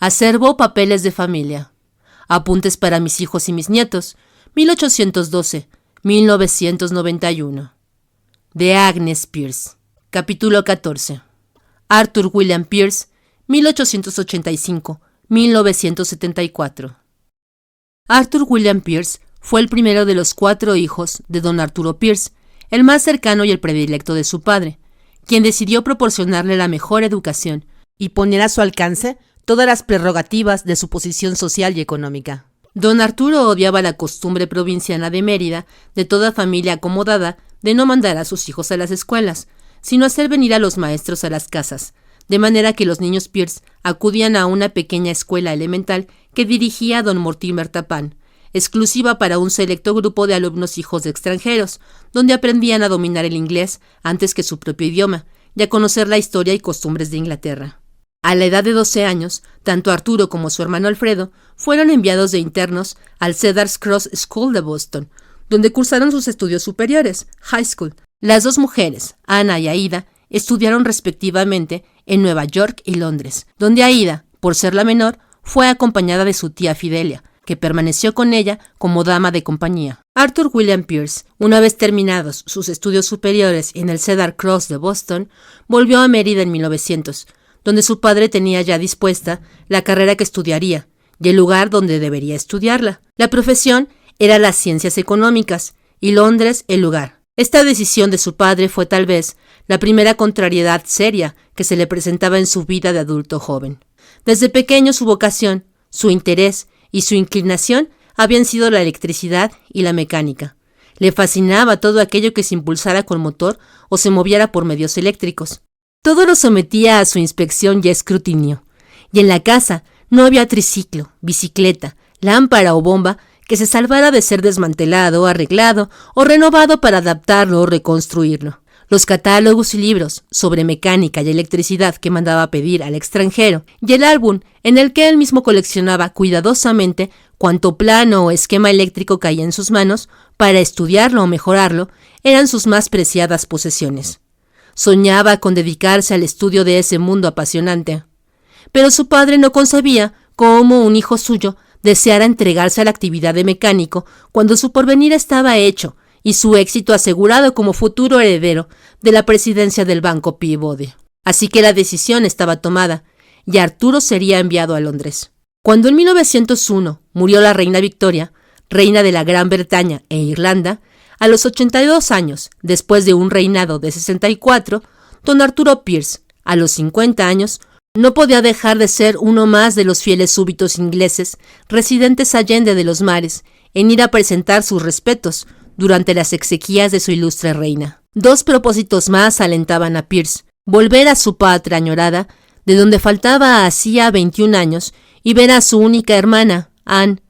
Acervo Papeles de Familia. Apuntes para mis hijos y mis nietos, 1812-1991. De Agnes Pierce. Capítulo 14. Arthur William Pierce, 1885-1974. Arthur William Pierce fue el primero de los 4 hijos de don Arturo Pierce, el más cercano y el predilecto de su padre, quien decidió proporcionarle la mejor educación y poner a su alcance todas las prerrogativas de su posición social y económica. Don Arturo odiaba la costumbre provinciana de Mérida, de toda familia acomodada, de no mandar a sus hijos a las escuelas, sino hacer venir a los maestros a las casas, de manera que los niños Pierce acudían a una pequeña escuela elemental que dirigía don Mortimer Tappan, exclusiva para un selecto grupo de alumnos hijos de extranjeros, donde aprendían a dominar el inglés antes que su propio idioma y a conocer la historia y costumbres de Inglaterra. A la edad de 12 años, tanto Arturo como su hermano Alfredo fueron enviados de internos al Cedars Cross School de Boston, donde cursaron sus estudios superiores, high school. Las 2 mujeres, Ana y Aida, estudiaron respectivamente en Nueva York y Londres, donde Aida, por ser la menor, fue acompañada de su tía Fidelia, que permaneció con ella como dama de compañía. Arthur William Pierce, una vez terminados sus estudios superiores en el Cedar Cross de Boston, volvió a Mérida en 1900, donde su padre tenía ya dispuesta la carrera que estudiaría y el lugar donde debería estudiarla. La profesión era las ciencias económicas y Londres el lugar. Esta decisión de su padre fue tal vez la primera contrariedad seria que se le presentaba en su vida de adulto joven. Desde pequeño su vocación, su interés y su inclinación habían sido la electricidad y la mecánica. Le fascinaba todo aquello que se impulsara con motor o se moviera por medios eléctricos. Todo lo sometía a su inspección y escrutinio, y en la casa no había triciclo, bicicleta, lámpara o bomba que se salvara de ser desmantelado, arreglado o renovado para adaptarlo o reconstruirlo. Los catálogos y libros sobre mecánica y electricidad que mandaba pedir al extranjero y el álbum en el que él mismo coleccionaba cuidadosamente cuanto plano o esquema eléctrico caía en sus manos para estudiarlo o mejorarlo eran sus más preciadas posesiones. Soñaba con dedicarse al estudio de ese mundo apasionante. Pero su padre no concebía cómo un hijo suyo deseara entregarse a la actividad de mecánico cuando su porvenir estaba hecho y su éxito asegurado como futuro heredero de la presidencia del Banco Peabody. Así que la decisión estaba tomada y Arturo sería enviado a Londres. Cuando en 1901 murió la reina Victoria, reina de la Gran Bretaña e Irlanda, a los 82 años, después de un reinado de 64, don Arturo Pierce, a los 50 años, no podía dejar de ser uno más de los fieles súbditos ingleses residentes allende de los mares en ir a presentar sus respetos durante las exequias de su ilustre reina. 2 propósitos más alentaban a Pierce: volver a su patria añorada, de donde faltaba hacía 21 años, y ver a su única hermana, Anne,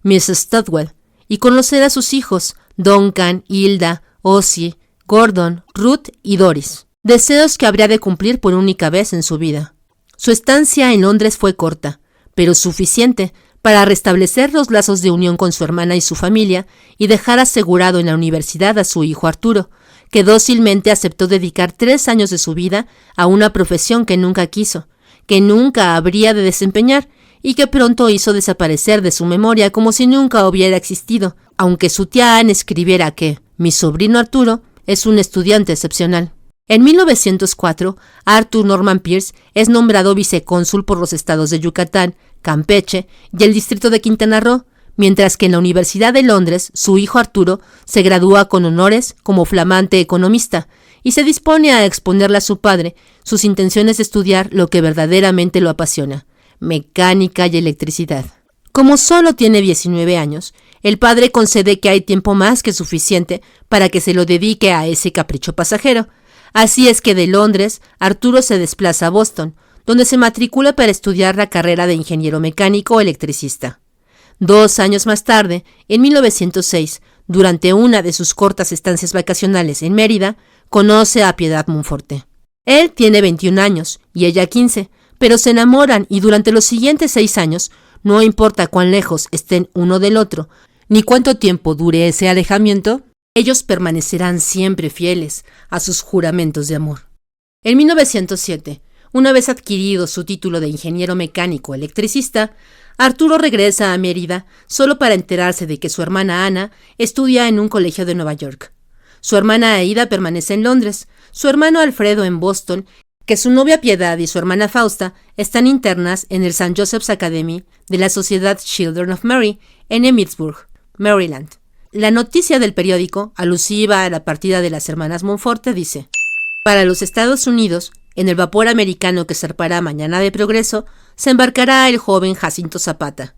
Miss Studwell, y conocer a sus hijos, Duncan, Hilda, Ozzie, Gordon, Ruth y Doris. Deseos que habría de cumplir por única vez en su vida. Su estancia en Londres fue corta, pero suficiente para restablecer los lazos de unión con su hermana y su familia y dejar asegurado en la universidad a su hijo Arturo, que dócilmente aceptó dedicar 3 años de su vida a una profesión que nunca quiso, que nunca habría de desempeñar y que pronto hizo desaparecer de su memoria como si nunca hubiera existido, aunque su tía Anne escribiera que mi sobrino Arturo es un estudiante excepcional. En 1904, Arthur Norman Pierce es nombrado vicecónsul por los estados de Yucatán, Campeche y el distrito de Quintana Roo, mientras que en la Universidad de Londres su hijo Arturo se gradúa con honores como flamante economista y se dispone a exponerle a su padre sus intenciones de estudiar lo que verdaderamente lo apasiona: mecánica y electricidad. Como solo tiene 19 años, el padre concede que hay tiempo más que suficiente para que se lo dedique a ese capricho pasajero. Así es que de Londres, Arturo se desplaza a Boston, donde se matricula para estudiar la carrera de ingeniero mecánico o electricista. 2 años más tarde, en 1906, durante una de sus cortas estancias vacacionales en Mérida, conoce a Piedad Monforte. Él tiene 21 años y ella 15, pero se enamoran y durante los siguientes 6 años, no importa cuán lejos estén uno del otro, ni cuánto tiempo dure ese alejamiento, ellos permanecerán siempre fieles a sus juramentos de amor. En 1907, Una vez adquirido su título de ingeniero mecánico electricista, Arturo regresa a Mérida solo para enterarse de que su hermana Ana estudia en un colegio de Nueva York. Su hermana Aida permanece en Londres, su hermano Alfredo en Boston, que su novia Piedad y su hermana Fausta están internas en el St. Joseph's Academy de la Sociedad Children of Mary en Emmitsburg, Maryland. La noticia del periódico, alusiva a la partida de las hermanas Monforte, dice: para los Estados Unidos, en el vapor americano que zarpará mañana de progreso, se embarcará el joven Jacinto Zapata,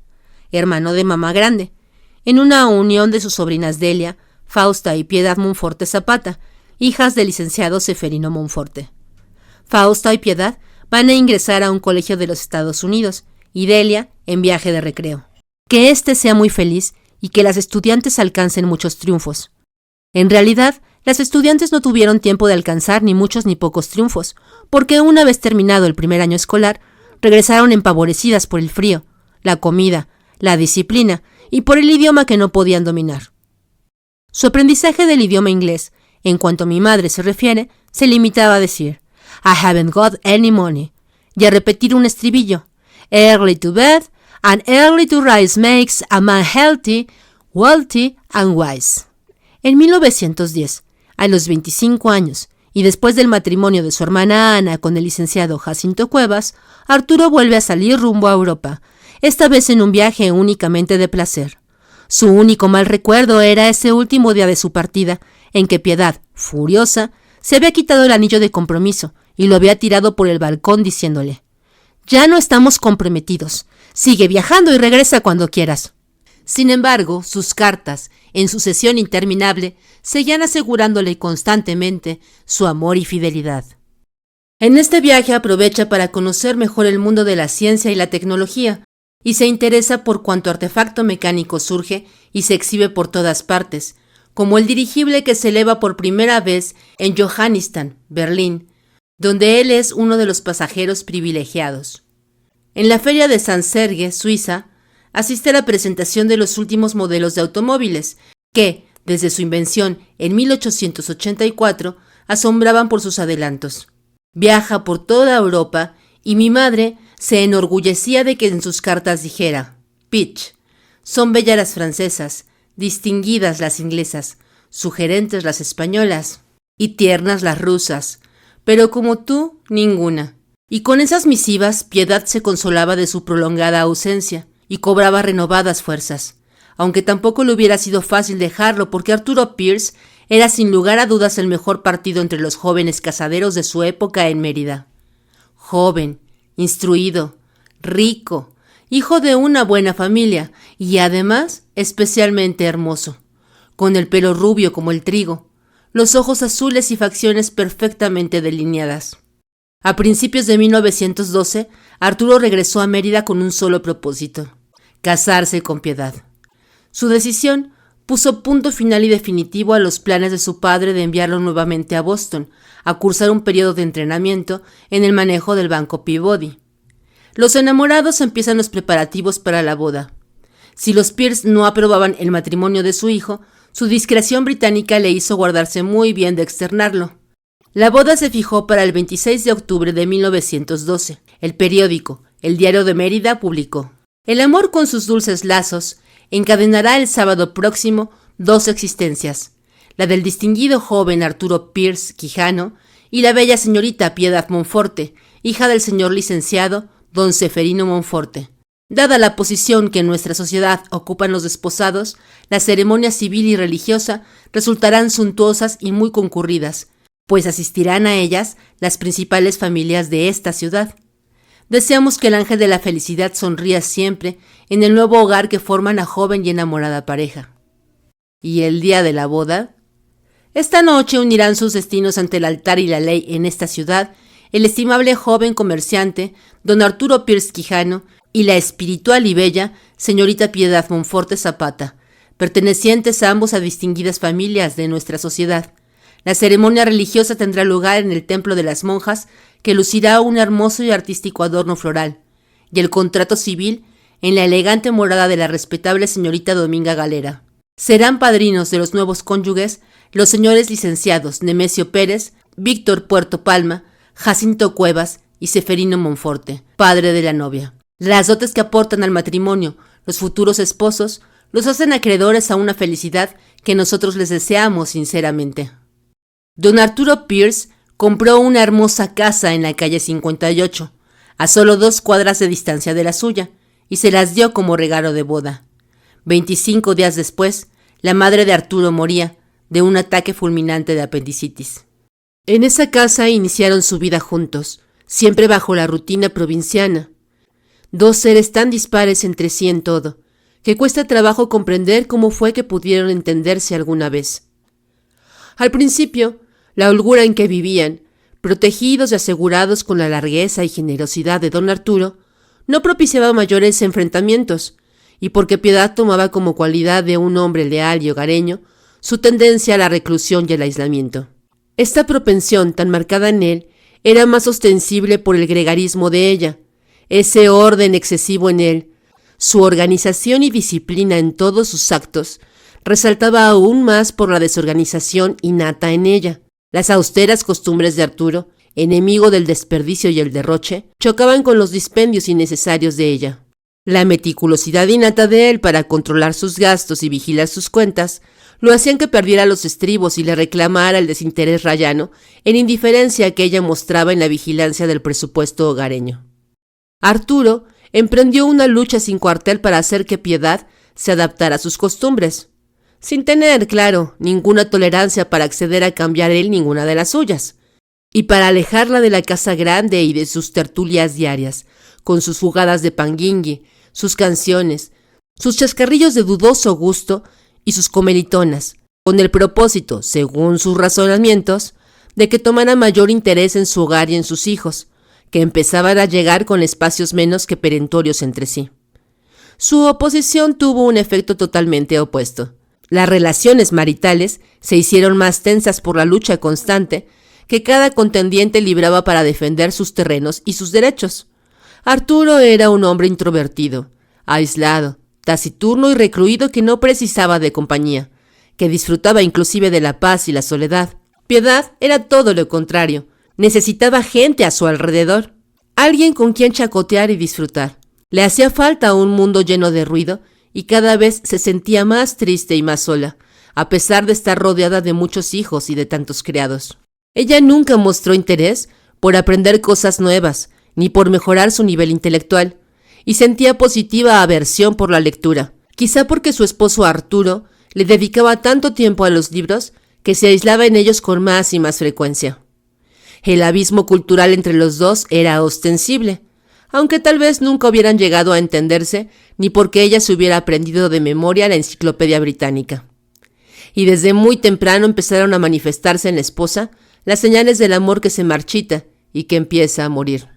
hermano de Mamá Grande, en una unión de sus sobrinas Delia, Fausta y Piedad Monforte Zapata, hijas del licenciado Seferino Monforte. Fausta y Piedad van a ingresar a un colegio de los Estados Unidos y Delia en viaje de recreo. Que éste sea muy feliz y que las estudiantes alcancen muchos triunfos. En realidad, las estudiantes no tuvieron tiempo de alcanzar ni muchos ni pocos triunfos, porque una vez terminado el primer año escolar, regresaron empavorecidas por el frío, la comida, la disciplina y por el idioma que no podían dominar. Su aprendizaje del idioma inglés, en cuanto a mi madre se refiere, se limitaba a decir I haven't got any money, y a repetir un estribillo: early to bed and early to rise makes a man healthy, wealthy and wise. En 1910, a los 25 años, y después del matrimonio de su hermana Ana con el licenciado Jacinto Cuevas, Arturo vuelve a salir rumbo a Europa, esta vez en un viaje únicamente de placer. Su único mal recuerdo era ese último día de su partida, en que Piedad, furiosa, se había quitado el anillo de compromiso y lo había tirado por el balcón diciéndole: «Ya no estamos comprometidos. Sigue viajando y regresa cuando quieras». Sin embargo, sus cartas, en sucesión interminable, seguían asegurándole constantemente su amor y fidelidad. En este viaje aprovecha para conocer mejor el mundo de la ciencia y la tecnología, y se interesa por cuanto artefacto mecánico surge y se exhibe por todas partes, como el dirigible que se eleva por primera vez en Johannisthal, Berlín, donde él es uno de los pasajeros privilegiados. En la feria de San Serge, Suiza, asiste a la presentación de los últimos modelos de automóviles, que, desde su invención en 1884, asombraban por sus adelantos. Viaja por toda Europa y mi madre se enorgullecía de que en sus cartas dijera: «Pitch, son bellas las francesas, distinguidas las inglesas, sugerentes las españolas y tiernas las rusas, pero como tú, ninguna». Y con esas misivas, Piedad se consolaba de su prolongada ausencia y cobraba renovadas fuerzas, aunque tampoco le hubiera sido fácil dejarlo porque Arturo Pierce era sin lugar a dudas el mejor partido entre los jóvenes casaderos de su época en Mérida. Joven, instruido, rico, hijo de una buena familia y además especialmente hermoso, con el pelo rubio como el trigo, los ojos azules y facciones perfectamente delineadas. A principios de 1912, Arturo regresó a Mérida con un solo propósito: casarse con Piedad. Su decisión puso punto final y definitivo a los planes de su padre de enviarlo nuevamente a Boston, a cursar un periodo de entrenamiento en el manejo del Banco Peabody. Los enamorados empiezan los preparativos para la boda. Si los Pierce no aprobaban el matrimonio de su hijo, su discreción británica le hizo guardarse muy bien de externarlo. La boda se fijó para el 26 de octubre de 1912. El periódico, El Diario de Mérida, publicó: «El amor con sus dulces lazos encadenará el sábado próximo 2 existencias, la del distinguido joven Arturo Pierce Quijano y la bella señorita Piedad Monforte, hija del señor licenciado don Seferino Monforte. Dada la posición que en nuestra sociedad ocupan los desposados, la ceremonia civil y religiosa resultarán suntuosas y muy concurridas, pues asistirán a ellas las principales familias de esta ciudad. Deseamos que el ángel de la felicidad sonría siempre en el nuevo hogar que forman la joven y enamorada pareja». ¿Y el día de la boda? Esta noche unirán sus destinos ante el altar y la ley en esta ciudad el estimable joven comerciante don Arturo Pierce Quijano y la espiritual y bella señorita Piedad Monforte Zapata, pertenecientes ambos a distinguidas familias de nuestra sociedad. La ceremonia religiosa tendrá lugar en el Templo de las Monjas, que lucirá un hermoso y artístico adorno floral, y el contrato civil en la elegante morada de la respetable señorita Dominga Galera. Serán padrinos de los nuevos cónyuges los señores licenciados Nemesio Pérez, Víctor Puerto Palma, Jacinto Cuevas y Ceferino Monforte, padre de la novia. Las dotes que aportan al matrimonio los futuros esposos los hacen acreedores a una felicidad que nosotros les deseamos sinceramente. Don Arturo Pierce compró una hermosa casa en la calle 58, a solo 2 cuadras de distancia de la suya, y se las dio como regalo de boda. 25 días después, la madre de Arturo moría de un ataque fulminante de apendicitis. En esa casa iniciaron su vida juntos, siempre bajo la rutina provinciana. 2 seres tan dispares entre sí en todo, que cuesta trabajo comprender cómo fue que pudieron entenderse alguna vez. Al principio, la holgura en que vivían, protegidos y asegurados con la largueza y generosidad de don Arturo, no propiciaba mayores enfrentamientos, y porque Piedad tomaba como cualidad de un hombre leal y hogareño su tendencia a la reclusión y el aislamiento. Esta propensión tan marcada en él era más ostensible por el gregarismo de ella, ese orden excesivo en él, su organización y disciplina en todos sus actos, resaltaba aún más por la desorganización innata en ella. Las austeras costumbres de Arturo, enemigo del desperdicio y el derroche, chocaban con los dispendios innecesarios de ella. La meticulosidad innata de él para controlar sus gastos y vigilar sus cuentas lo hacían que perdiera los estribos y le reclamara el desinterés rayano en indiferencia que ella mostraba en la vigilancia del presupuesto hogareño. Arturo emprendió una lucha sin cuartel para hacer que Piedad se adaptara a sus costumbres, sin tener, claro, ninguna tolerancia para acceder a cambiar él ninguna de las suyas, y para alejarla de la casa grande y de sus tertulias diarias, con sus jugadas de panguingui, sus canciones, sus chascarrillos de dudoso gusto y sus comelitonas, con el propósito, según sus razonamientos, de que tomara mayor interés en su hogar y en sus hijos, que empezaban a llegar con espacios menos que perentorios entre sí. Su oposición tuvo un efecto totalmente opuesto. Las relaciones maritales se hicieron más tensas por la lucha constante que cada contendiente libraba para defender sus terrenos y sus derechos. Arturo era un hombre introvertido, aislado, taciturno y recluido que no precisaba de compañía, que disfrutaba inclusive de la paz y la soledad. Piedad era todo lo contrario, necesitaba gente a su alrededor, alguien con quien chacotear y disfrutar. Le hacía falta un mundo lleno de ruido y cada vez se sentía más triste y más sola, a pesar de estar rodeada de muchos hijos y de tantos criados. Ella nunca mostró interés por aprender cosas nuevas, ni por mejorar su nivel intelectual, y sentía positiva aversión por la lectura, quizá porque su esposo Arturo le dedicaba tanto tiempo a los libros que se aislaba en ellos con más y más frecuencia. El abismo cultural entre los dos era ostensible, aunque tal vez nunca hubieran llegado a entenderse ni porque ella se hubiera aprendido de memoria la enciclopedia británica. Y desde muy temprano empezaron a manifestarse en la esposa las señales del amor que se marchita y que empieza a morir.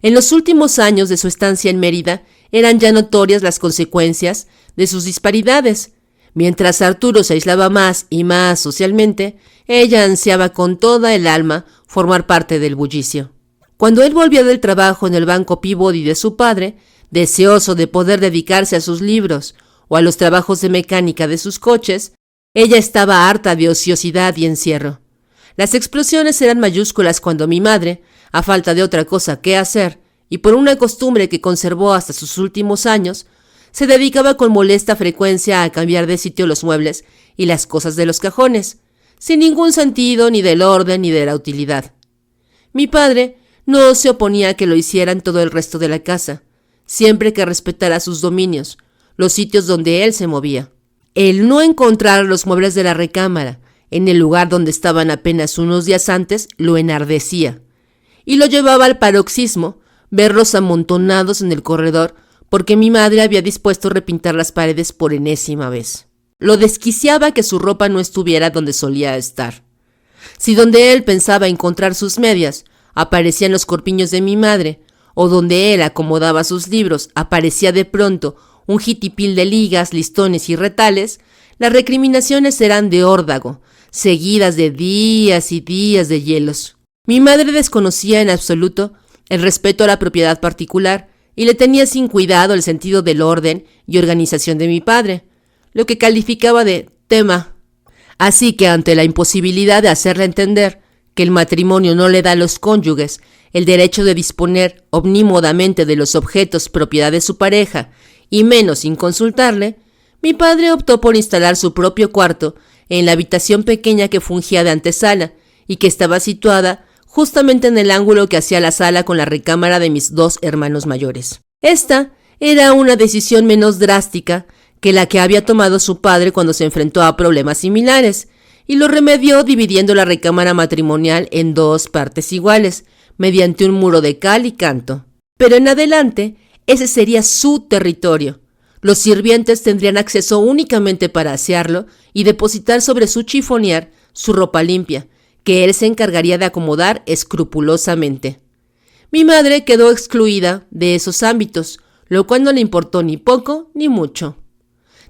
En los últimos años de su estancia en Mérida eran ya notorias las consecuencias de sus disparidades. Mientras Arturo se aislaba más y más socialmente, ella ansiaba con toda el alma formar parte del bullicio. Cuando él volvía del trabajo en el banco Peabody de su padre, deseoso de poder dedicarse a sus libros o a los trabajos de mecánica de sus coches, ella estaba harta de ociosidad y encierro. Las explosiones eran mayúsculas cuando mi madre, a falta de otra cosa que hacer, y por una costumbre que conservó hasta sus últimos años, se dedicaba con molesta frecuencia a cambiar de sitio los muebles y las cosas de los cajones, sin ningún sentido ni del orden ni de la utilidad. Mi padre no se oponía a que lo hicieran todo el resto de la casa, siempre que respetara sus dominios, los sitios donde él se movía. El no encontrar los muebles de la recámara en el lugar donde estaban apenas unos días antes lo enardecía, y lo llevaba al paroxismo verlos amontonados en el corredor porque mi madre había dispuesto repintar las paredes por enésima vez. Lo desquiciaba que su ropa no estuviera donde solía estar. Si donde él pensaba encontrar sus medias aparecían los corpiños de mi madre, o donde él acomodaba sus libros aparecía de pronto un jitipil de ligas, listones y retales, las recriminaciones eran de órdago, seguidas de días y días de hielos. Mi madre desconocía en absoluto el respeto a la propiedad particular y le tenía sin cuidado el sentido del orden y organización de mi padre, lo que calificaba de tema. Así que ante la imposibilidad de hacerle entender que el matrimonio no le da a los cónyuges el derecho de disponer omnímodamente de los objetos propiedad de su pareja, y menos sin consultarle, mi padre optó por instalar su propio cuarto en la habitación pequeña que fungía de antesala y que estaba situada justamente en el ángulo que hacía la sala con la recámara de mis 2 hermanos mayores. Esta era una decisión menos drástica que la que había tomado su padre cuando se enfrentó a problemas similares, y lo remedió dividiendo la recámara matrimonial en 2 partes iguales, mediante un muro de cal y canto. Pero en adelante, ese sería su territorio. Los sirvientes tendrían acceso únicamente para asearlo y depositar sobre su chifonier su ropa limpia, que él se encargaría de acomodar escrupulosamente. Mi madre quedó excluida de esos ámbitos, lo cual no le importó ni poco ni mucho.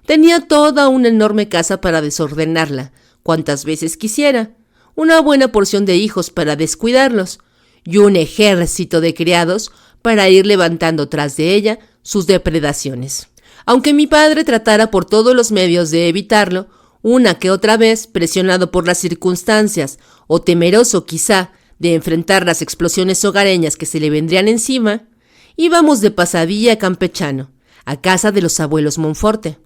Tenía toda una enorme casa para desordenarla, cuantas veces quisiera, una buena porción de hijos para descuidarlos, y un ejército de criados para ir levantando tras de ella sus depredaciones. Aunque mi padre tratara por todos los medios de evitarlo, una que otra vez, presionado por las circunstancias, o temeroso quizá de enfrentar las explosiones hogareñas que se le vendrían encima, íbamos de pasadilla campechano, a casa de los abuelos Monforte.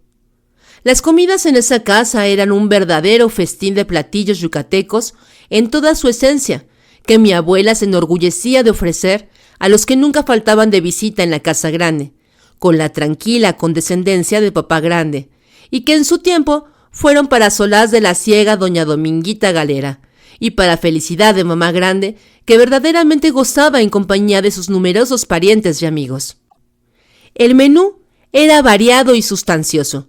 Las comidas en esa casa eran un verdadero festín de platillos yucatecos en toda su esencia, que mi abuela se enorgullecía de ofrecer a los que nunca faltaban de visita en la casa grande, con la tranquila condescendencia de papá grande, y que en su tiempo fueron para solaz de la ciega doña Dominguita Galera, y para felicidad de mamá grande, que verdaderamente gozaba en compañía de sus numerosos parientes y amigos. El menú era variado y sustancioso,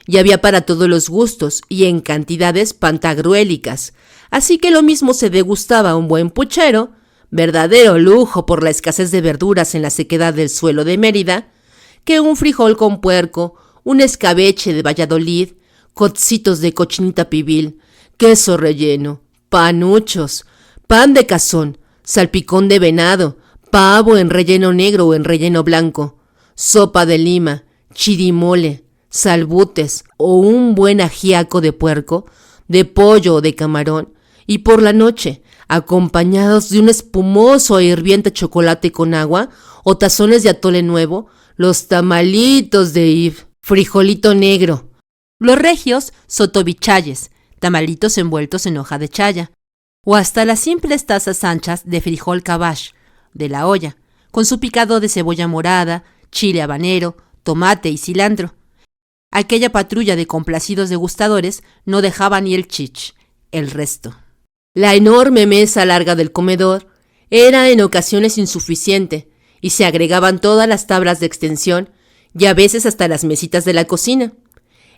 y había para todos los gustos y en cantidades pantagruélicas, así que lo mismo se degustaba un buen puchero, verdadero lujo por la escasez de verduras en la sequedad del suelo de Mérida, que un frijol con puerco, un escabeche de Valladolid, cocitos de cochinita pibil, queso relleno, panuchos, pan de cazón, salpicón de venado, pavo en relleno negro o en relleno blanco, sopa de lima, chirimole, salbutes o un buen ajiaco de puerco, de pollo o de camarón, y por la noche, acompañados de un espumoso e hirviente chocolate con agua o tazones de atole nuevo, los tamalitos de Yves, frijolito negro, los regios sotobichayes, tamalitos envueltos en hoja de chaya, o hasta las simples tazas anchas de frijol cabache, de la olla, con su picado de cebolla morada, chile habanero, tomate y cilantro. Aquella patrulla de complacidos degustadores no dejaba ni el chich, el resto. La enorme mesa larga del comedor era en ocasiones insuficiente y se agregaban todas las tablas de extensión y a veces hasta las mesitas de la cocina.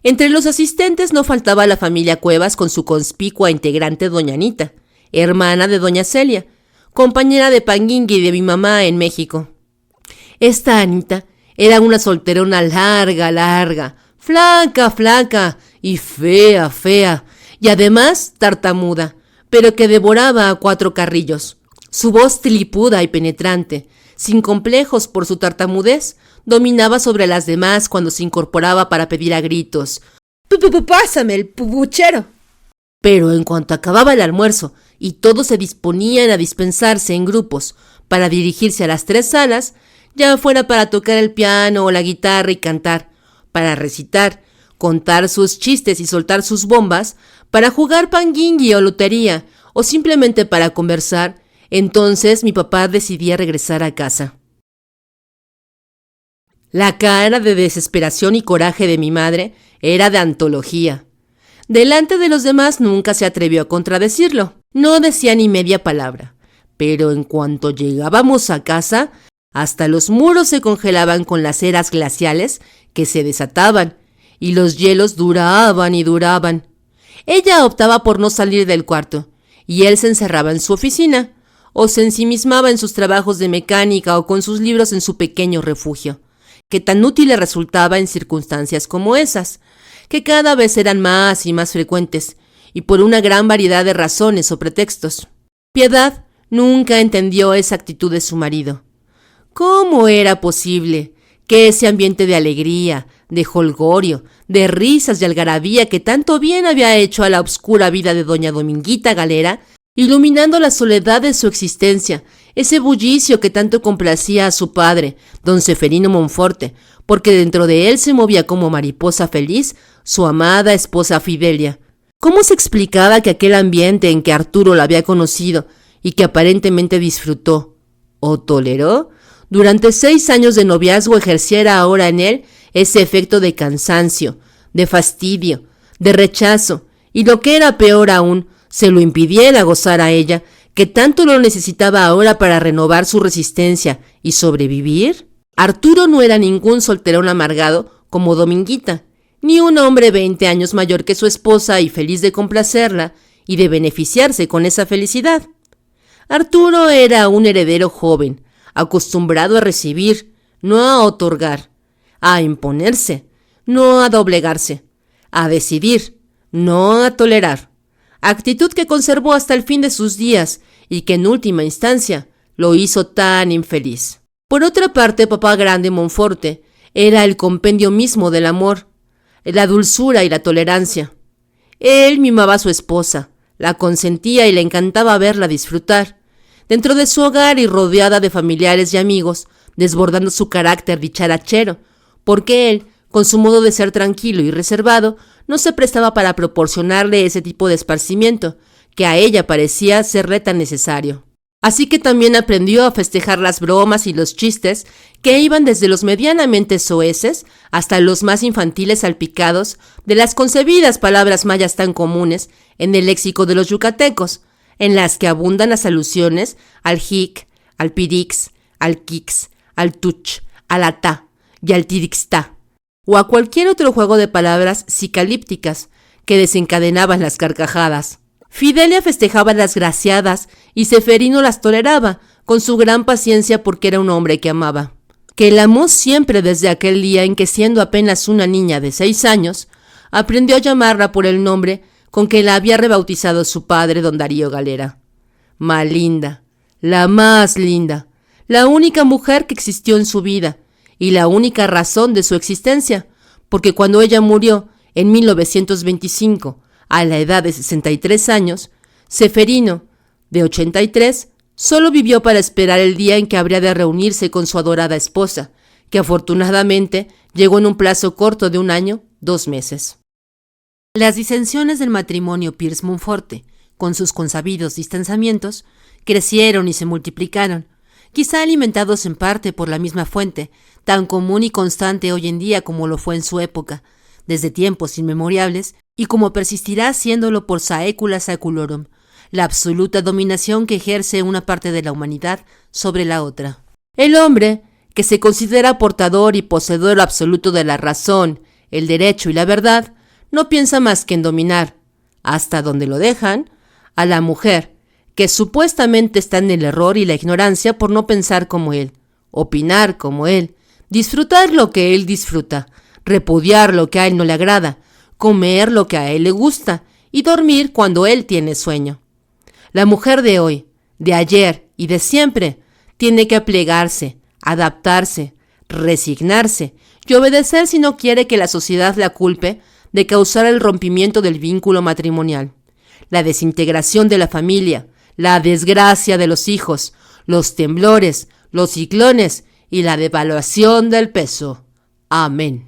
Entre los asistentes no faltaba la familia Cuevas con su conspicua integrante doña Anita, hermana de doña Celia, compañera de Panguingui de mi mamá en México. Esta Anita era una solterona larga, flaca y fea, y además tartamuda, pero que devoraba a 4 carrillos. Su voz tilipuda y penetrante, sin complejos por su tartamudez, dominaba sobre las demás cuando se incorporaba para pedir a gritos: ¡Pásame el puchero! Pero en cuanto acababa el almuerzo y todos se disponían a dispensarse en grupos para dirigirse a las 3 salas, ya fuera para tocar el piano o la guitarra y cantar, para recitar, contar sus chistes y soltar sus bombas, para jugar panguingui o lotería, o simplemente para conversar, entonces mi papá decidía regresar a casa. La cara de desesperación y coraje de mi madre era de antología. Delante de los demás nunca se atrevió a contradecirlo, no decía ni media palabra, pero en cuanto llegábamos a casa, hasta los muros se congelaban con las eras glaciales que se desataban, y los hielos duraban y duraban. Ella optaba por no salir del cuarto, y él se encerraba en su oficina, o se ensimismaba en sus trabajos de mecánica o con sus libros en su pequeño refugio, que tan útil le resultaba en circunstancias como esas, que cada vez eran más y más frecuentes, y por una gran variedad de razones o pretextos. Piedad nunca entendió esa actitud de su marido. ¿Cómo era posible que ese ambiente de alegría, de jolgorio, de risas y algarabía que tanto bien había hecho a la obscura vida de doña Dominguita Galera iluminando la soledad de su existencia, ese bullicio que tanto complacía a su padre, don Ceferino Monforte, porque dentro de él se movía como mariposa feliz su amada esposa Fidelia. ¿Cómo se explicaba que aquel ambiente en que Arturo la había conocido y que aparentemente disfrutó, o toleró, durante 6 años de noviazgo ejerciera ahora en él ese efecto de cansancio, de fastidio, de rechazo, y lo que era peor aún, se lo impidiera gozar a ella, que tanto lo necesitaba ahora para renovar su resistencia y sobrevivir? Arturo no era ningún solterón amargado como Dominguita, ni un hombre 20 años mayor que su esposa y feliz de complacerla y de beneficiarse con esa felicidad. Arturo era un heredero joven, acostumbrado a recibir, no a otorgar, a imponerse, no a doblegarse, a decidir, no a tolerar, actitud que conservó hasta el fin de sus días y que en última instancia lo hizo tan infeliz. Por otra parte, papá grande Monforte era el compendio mismo del amor, la dulzura y la tolerancia. Él mimaba a su esposa, la consentía y le encantaba verla disfrutar, dentro de su hogar y rodeada de familiares y amigos, desbordando su carácter dicharachero, porque él, con su modo de ser tranquilo y reservado, no se prestaba para proporcionarle ese tipo de esparcimiento, que a ella parecía serle tan necesario. Así que también aprendió a festejar las bromas y los chistes que iban desde los medianamente soeces hasta los más infantiles salpicados de las concebidas palabras mayas tan comunes en el léxico de los yucatecos, en las que abundan las alusiones al jic, al pirix, al quix, al tuch, al atá y al tirixtá, o a cualquier otro juego de palabras psicalípticas que desencadenaban las carcajadas. Fidelia festejaba las graciadas y Ceferino las toleraba con su gran paciencia porque era un hombre que amaba. Que la amó siempre desde aquel día en que, siendo apenas una niña de 6 años, aprendió a llamarla por el nombre con que la había rebautizado su padre, don Darío Galera. Malinda, la más linda, la única mujer que existió en su vida y la única razón de su existencia, porque cuando ella murió en 1925, a la edad de 63 años, Ceferino, de 83, solo vivió para esperar el día en que habría de reunirse con su adorada esposa, que afortunadamente llegó en un plazo corto de 1 año, 2 meses. Las disensiones del matrimonio Pierce-Monforte, con sus consabidos distanciamientos, crecieron y se multiplicaron, quizá alimentados en parte por la misma fuente, tan común y constante hoy en día como lo fue en su época, desde tiempos inmemorables, y como persistirá haciéndolo por saecula saeculorum, la absoluta dominación que ejerce una parte de la humanidad sobre la otra. El hombre, que se considera portador y poseedor absoluto de la razón, el derecho y la verdad, no piensa más que en dominar, hasta donde lo dejan, a la mujer, que supuestamente está en el error y la ignorancia por no pensar como él, opinar como él, disfrutar lo que él disfruta, repudiar lo que a él no le agrada, comer lo que a él le gusta y dormir cuando él tiene sueño. La mujer de hoy, de ayer y de siempre tiene que plegarse, adaptarse, resignarse y obedecer si no quiere que la sociedad la culpe de causar el rompimiento del vínculo matrimonial, la desintegración de la familia, la desgracia de los hijos, los temblores, los ciclones y la devaluación del peso. Amén.